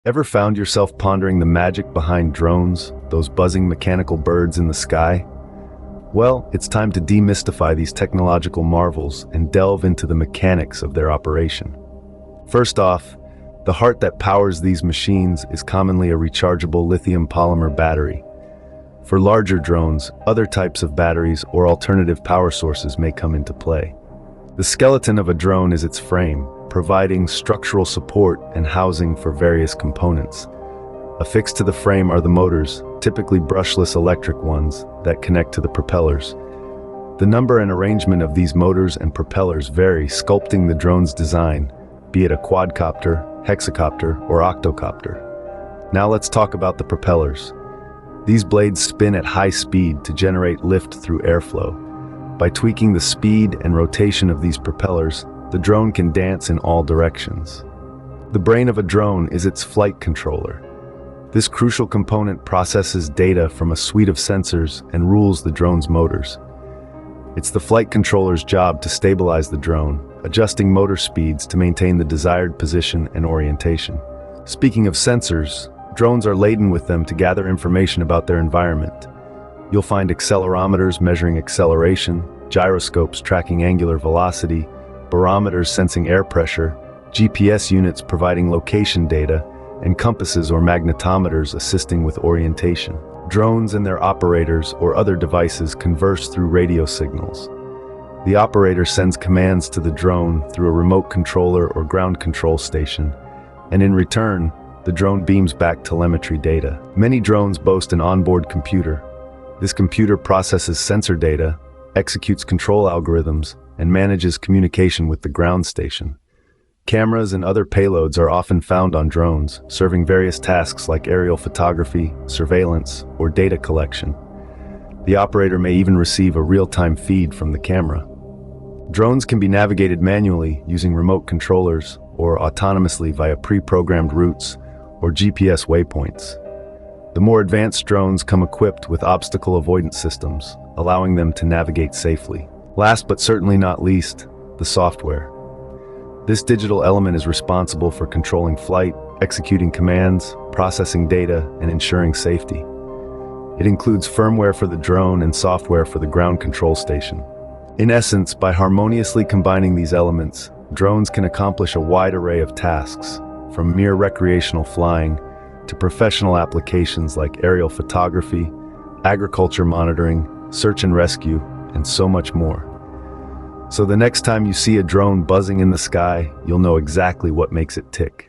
Ever found yourself pondering the magic behind drones, those buzzing mechanical birds in the sky? Well, it's time to demystify these technological marvels and delve into the mechanics of their operation. First off, the heart that powers these machines is commonly a rechargeable lithium polymer battery. For larger drones, other types of batteries or alternative power sources may come into play. The skeleton of a drone is its frame, providing structural support and housing for various components. Affixed to the frame are the motors, typically brushless electric ones, that connect to the propellers. The number and arrangement of these motors and propellers vary, sculpting the drone's design, be it a quadcopter, hexacopter, or octocopter. Now let's talk about the propellers. These blades spin at high speed to generate lift through airflow. By tweaking the speed and rotation of these propellers, the drone can dance in all directions. The brain of a drone is its flight controller. This crucial component processes data from a suite of sensors and rules the drone's motors. It's the flight controller's job to stabilize the drone, adjusting motor speeds to maintain the desired position and orientation. Speaking of sensors, drones are laden with them to gather information about their environment. You'll find accelerometers measuring acceleration, gyroscopes tracking angular velocity, barometers sensing air pressure, GPS units providing location data, and compasses or magnetometers assisting with orientation. Drones and their operators or other devices converse through radio signals. The operator sends commands to the drone through a remote controller or ground control station, and in return, the drone beams back telemetry data. Many drones boast an onboard computer. This computer processes sensor data, executes control algorithms, and manages communication with the ground station. Cameras and other payloads are often found on drones, serving various tasks like aerial photography, surveillance, or data collection. The operator may even receive a real-time feed from the camera. Drones can be navigated manually using remote controllers or autonomously via pre-programmed routes or GPS waypoints. The more advanced drones come equipped with obstacle avoidance systems, allowing them to navigate safely. Last but certainly not least, the software. This digital element is responsible for controlling flight, executing commands, processing data, and ensuring safety. It includes firmware for the drone and software for the ground control station. In essence, by harmoniously combining these elements, drones can accomplish a wide array of tasks, from mere recreational flying to professional applications like aerial photography, agriculture monitoring, search and rescue, and so much more. So the next time you see a drone buzzing in the sky, you'll know exactly what makes it tick.